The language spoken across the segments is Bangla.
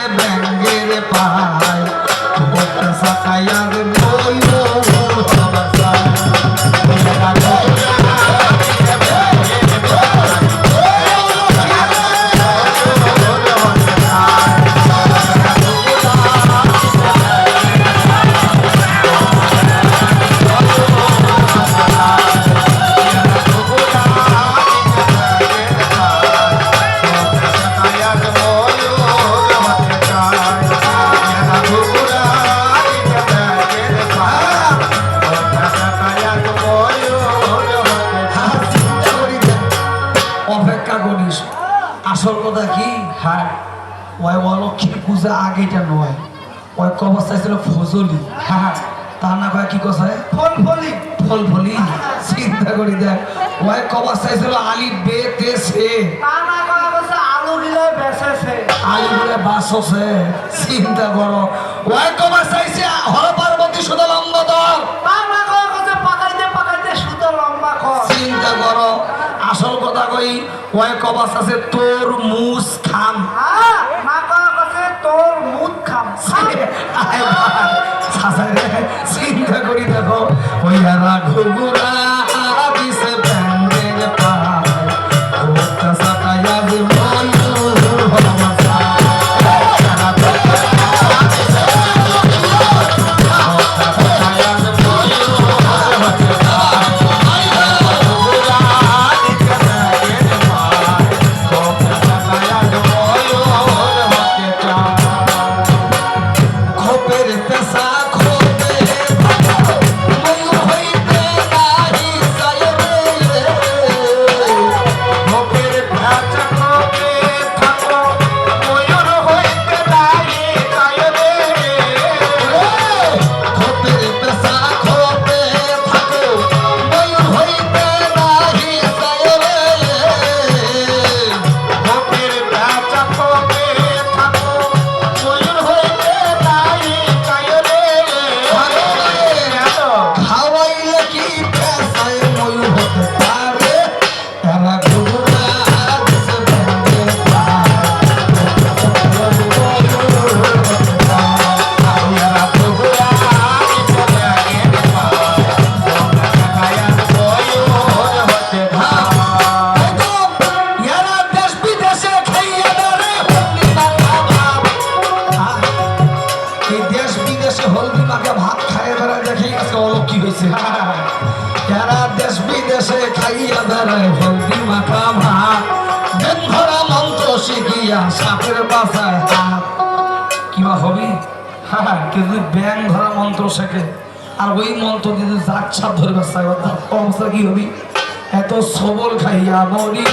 ব্যাঙ্গের পায় একটা সাকায়ার বইলো আসল কথা কি হ্যাঁ ওই অলক্ষীর পূজা আগেটা নয় ওই কবর চাইছিল ফজলি হ্যাঁ তা না কয় কি কথায় ফলফলি চিন্তা করি দেখ ওই কবর চাইছিল আলি বে তে সে আলু গুলে বাসছে চিন্তা করো ওই কবর চাইছে হর পার্বতী সুদা লম্বা দল চিন্তা করো আসল কথা কই ওই কবাস আছে তোর মুস খাম তোর মুখ খাম চিন্তা করি দেখো ওই ঘুগুরা দিছে ব্যাঙ্গের পায় ওটা সাতায়া দেশ বিদেশে খাইয়া বেড়ায় হলদি মাখা ভাত বেন ধরা মন্ত্র শিখিয়া সাপের বাসায় হাত কিবা হবি হ্যাঁ কিন্তু ব্যাং ধরা মন্ত্র শেখে আর ওই মন্ত্র যদি জাত ছাপ ধরে বাসায় অবস্থা কি হবি এত সবল খাইয়া মরি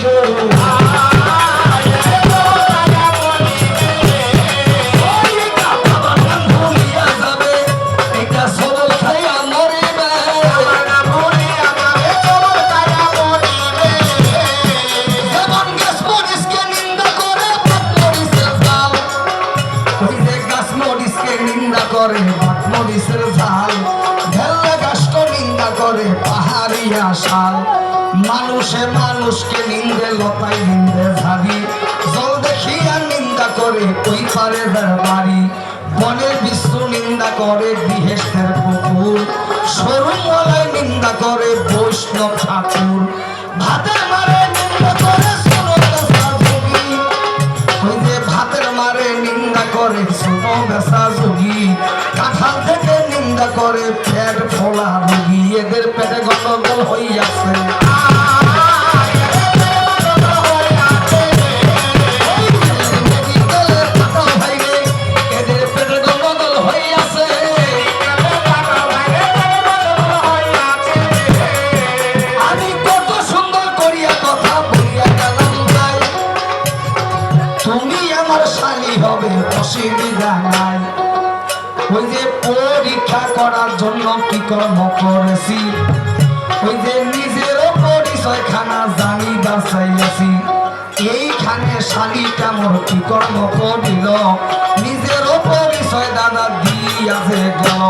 মানুষে মানুষকে নিন্দে লতাই নিন্দে ঝাড়ি জল দেখিয়া নিন্দা করে ওই পারে বাড়ি বনের বিষ্ণু নিন্দা করে গৃহেশের পুকুর সরু মলায় নিন্দা করে বৈষ্ণব ঠাকুর ভাতের মারে নিন্দা করে ওই যে ভাতের মারে নিন্দা করে সোনো বেসা যোগী কাঁঠাল থেকে নিন্দা করে পেট ফোলা রোগী এদের পেটে গন্ডগোল হইয়াছে ওই যে পরীক্ষা করার জন্য কি কর্ম করেছি ওই যে নিজেরও পরিচয় খানা জানি বাঁচাইয়াছি এইখানে শালিটা মোর কি কর্ম করিল নিজেরও পরিচয় দাদা দিয়াছে গেল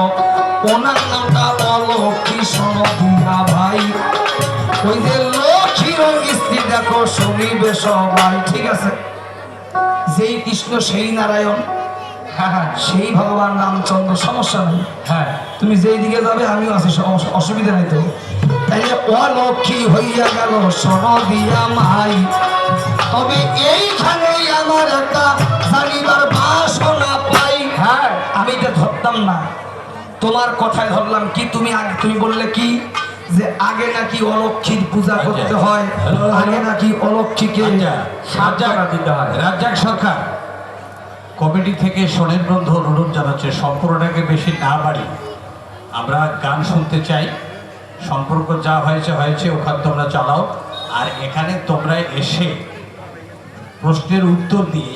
ওনার নামটা অলক্ষী সনদিয়া ভাই ওই যে লক্ষ্মীর স্ত্রী দেখো শনিবে সবাই ঠিক আছে যেই কৃষ্ণ সেই নারায়ণ হ্যাঁ সেই ভগবান রামচন্দ্র, সমস্যা নেই। হ্যাঁ তুমি যেই দিকে যাবে আমিও আছি, অসুবিধা নেই তো। তাইলে অলক্ষী হইয়া গেল সনদিয়া মাই, তবে এইখানেই আমার একটা জানিবার বাসনা পাই। হ্যাঁ আমি এটা ধরতাম না, তোমার কথায় ধরলাম। কি তুমি তুমি বললে কি যে আগে নাকি অলক্ষীর পূজা করতে হয়, আগে নাকি অলক্ষীকে সাজানা দিতে হয়। রাজ্জাক সরকার কমিটি থেকে সোনের বন্ধু অনুরোধ জানাচ্ছে সম্পর্কটাকে বেশি না বাড়ি, আমরা গান শুনতে চাই। সম্পর্ক যা হয়েছে হয়েছে, ওখানে তোমরা চালাও। আর এখানে তোমরা এসে প্রশ্নের উত্তর দিয়ে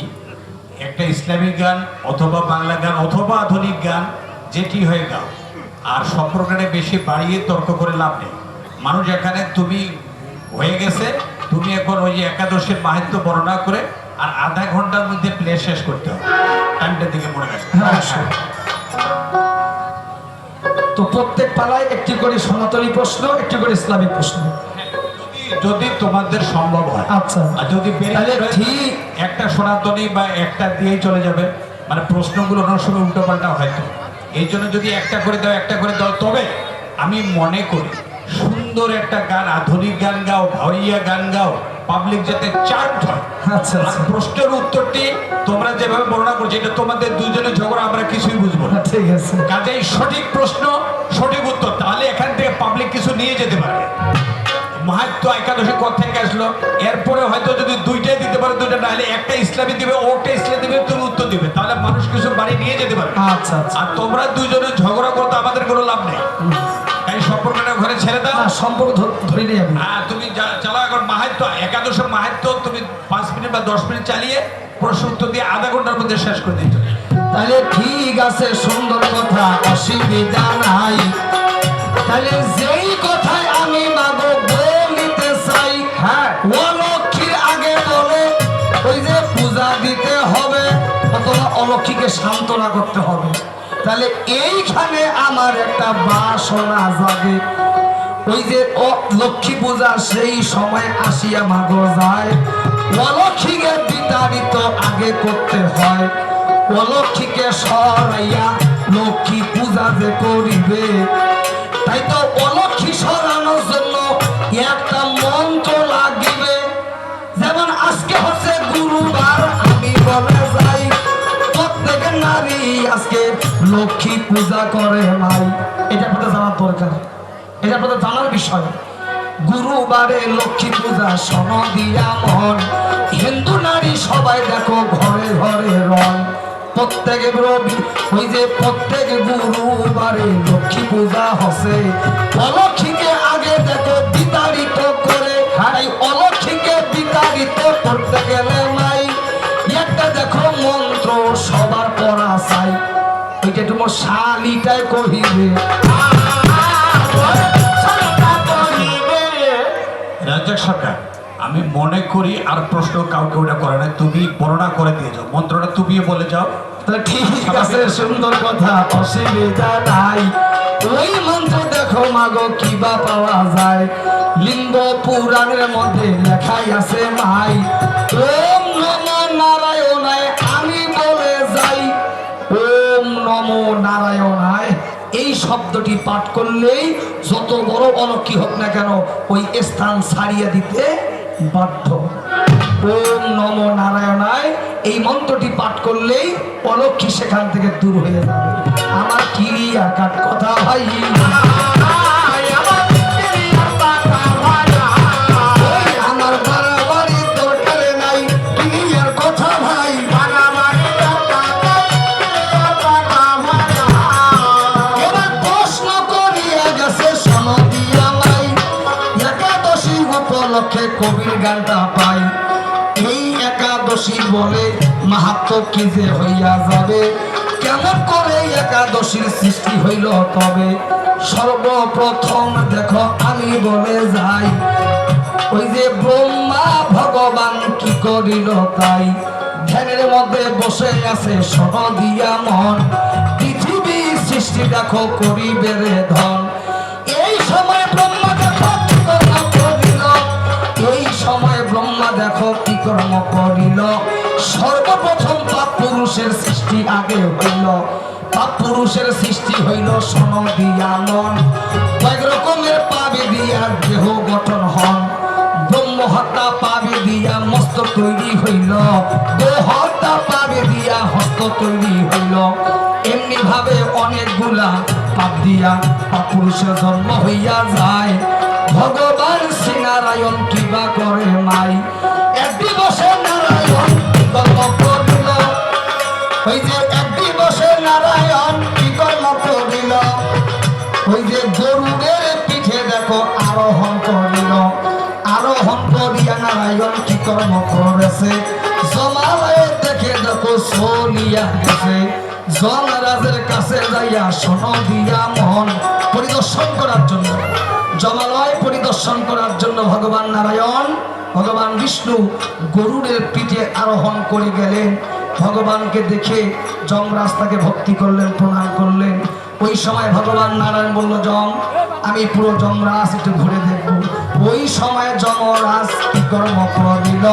একটা ইসলামিক গান অথবা বাংলা গান অথবা আধুনিক গান যেটি হয়ে গাও। আর সম্পর্কটা বেশি বাড়িয়ে তর্ক করে লাভ নেই। মানুষ এখানে তুমি হয়ে গেছে, তুমি এখন ওই যে একাদশীর মাহাত্ম্য বর্ণনা করে আর আধা ঘন্টার মধ্যে প্লে শেষ করতে হবে, টাইমটার দিকে মনে রাখবে। তো প্রত্যেক পালায় একটি করে সনাতনী প্রশ্ন, একটি করে ইসলামিক প্রশ্ন, যদি তোমাদের সম্ভব হয়। আচ্ছা, আর যদি ঠিক একটা সনাতনী বা একটা দিয়েই চলে যাবে, মানে প্রশ্নগুলো অনেক সময় উল্টো পাল্টা হয়তো, এই জন্য যদি একটা করে দাও, একটা করে দাও। তবে আমি মনে করি সুন্দর একটা গান, আধুনিক গান গাও, ভাইয়া গান গাও, পাবলিক যাতে চার্ট হয়। আচ্ছা, আর প্রশ্নের উত্তরটি তোমরা যেভাবে বর্ণনা করছো, এটা তোমাদের দুইজনের ঝগড়া, আমরা কিছুই বুঝবো না। ঠিক আছে, কাজেই সঠিক প্রশ্ন সঠিক উত্তর, তাহলে এখান থেকে পাবলিক কিছু নিয়ে যেতে পারবে। মাহাত্ম্য একাদশী কোথা থেকে আসলো, এরপরে হয়তো যদি দুইটাই দিতে পারে, দুইটা না হলে একটা ইসলামী দিবে, ওটা ইসলামী দিবে, তুমি উত্তর দিবে, তাহলে মানুষ কিছু বাড়ি নিয়ে যেতে পারবে। আচ্ছা, আর তোমরা দুইজনে ঝগড়া করতে আমাদের কোনো লাভ নেই। এই সম্পর্কটা ঘরে ছেড়ে দাও, সম্পর্ক ধরে নিয়ে যাবে। তুমি চালাও। এখন মাহাত্ম্য একাদশের মাহাত্ম্য তুমি 5 মিনিট বা 10 মিনিট চালিয়ে প্রশ্ন উত্তর দিয়ে আধা ঘন্টার মধ্যে শেষ করে দিতে। তাহলে ঠিক আছে, সুন্দর কথা, অসুবিধা নাই। তাহলে যেই কথায় আমি মাগো বলিতে চাই, হ্যাঁ অলক্ষীর আগে বলে ওই যে পূজা দিতে হবে অথবা অলক্ষীকে সান্ত্বনা করতে হবে। তাহলে এইখানে আমার একটা বাসনা জাগে, ওই যে লক্ষ্মী পূজা সেই সময় আসিয়া মাগো যায়, অলক্ষীকে বিতাড়িত আগে করতে হয়। অলক্ষীকে সরাইয়া লক্ষ্মী পূজা যে করিবে, তাই তো অলক্ষী সরানোর জন্য একটা মন্ত্র লাগিবে। যেমন আজকে হচ্ছে গুরুবার, আমি বলে যাই প্রত্যেক নারী আজকে লক্ষ্মী পূজা করে নাই। এটা আপনাদের জানার দরকার, এটা আপনাদের জানার বিষয়। গুরুবারে লক্ষ্মী পূজা সনদিয়া মন, হিন্দু নারী সবাই দেখো ঘরে ঘরে রং। প্রত্যেক রবি ওই যে প্রত্যেক গুরুবারে লক্ষ্মী পূজা হসে, অলক্ষীকে আগে দেখো বিতাড়িত করে। এই অলক্ষীকে বিতাড়িত করতে গেলে মাই একটা দেখো মন্ত্র সবার পড়া চাই, ওইটা তোমার শালিটাই কহিবে। রাজ্জাক সরকার, আমি মনে করি আর প্রশ্ন কাউকে ওটা করে না, তুমি বর্ণনা করে দিয়ে যাও, মন্ত্রটা তুমিও বলে যাও। তাহলে ঠিক আছে, সুন্দর কথা, অসুবিধা নাই। ওই মন্ত্র দেখো মাগো কিবা পাওয়া যায়, লিঙ্গ পুরাণের মধ্যে লেখাই আছে মাই, ওম নমো নারায়ণায় আমি বলে যাই, ওম নমো নারায়ণায়। এই শব্দটি পাঠ করলেই যত বড় অলক্ষী হোক না কেন ওই স্থান ছাড়িয়ে দিতে বাধ্য। ওম নমো নারায়ণায় এই মন্ত্রটি পাঠ করলেই অলক্ষী সেখান থেকে দূর হয়ে যাবে। আমার ক্রিয়া কাট কথা ভাই, আমার বাড়াবাড়ি দরকার নাই, ক্রিয়ার কথা ভাই। এবার প্রশ্ন করিয়া গেছে সনদিয়া মাই, একাদশী উপলক্ষে কবির গানটা পাই। এই একাদশী বলে মাহাত্ম্য কি যে হইয়া যাবে, কেমন করে একাদশীর সৃষ্টি হইল তবে। সর্বপ্রথম দেখো আমি বলে যাই, ওই যে ব্রহ্মা ভগবান কি করিল তাই, ধ্যানের মধ্যে বসে আছে সনদিয়া মন, পৃথিবী সৃষ্টি দেখো করিবে রে ধন। এই সময় ব্রহ্মা দেখো কি কর্ম করিল, এই সময় ব্রহ্মা দেখো কি কর্ম করিল। সর্বপ্রথম পাপ পুরুষ পুরুষের সৃষ্টি আগে হইল, পাপ পুরুষের সৃষ্টি হইল সোন দিয়া মন, কয়েক রকমের পাবে দিয়া দেহ গঠন হন, ব্রহ্ম হত্যা পাবে দিয়া মস্তক তৈরি হইল, গো হত্যা পাবে দিয়া হস্ত তৈরি হইল, এমনি ভাবে অনেকগুলা পাপ দিয়া পাপ পুরুষের জন্ম হইয়া যায়। ভগবান শ্রী নারায়ণ কিবা করে মাই, এক দিবসে নারায়ণ কর্ম করিল, ওই যে এক দিবসে নারায়ণ কি কর্ম করিল, ওই যে গরুদের পিঠে দেখো আরোহণ করিল, আরোহণ করিয়া নারায়ণ কি কর্ম করেছে, জমালয়ে দেখে দেখো চলিয়া গেছে, জমরাজের কাছে যাইয়া সোনো দিয়া মন পরিদর্শন করার জন্য, জমালয় পরিদর্শন করার জন্য ভগবান নারায়ণ ভগবান বিষ্ণু গরুড়ের পিঠে আরোহণ করে গেলেন। ভগবানকে দেখে যমরাজ তাকে ভক্তি করলেন, প্রণাম করলেন। ওই সময় ভগবান নারায়ণ বলল, যম আমি পুরো যমরাজ একটু ঘুরে দেখব। ওই সময় যমরাজ কি কর্ম করিল,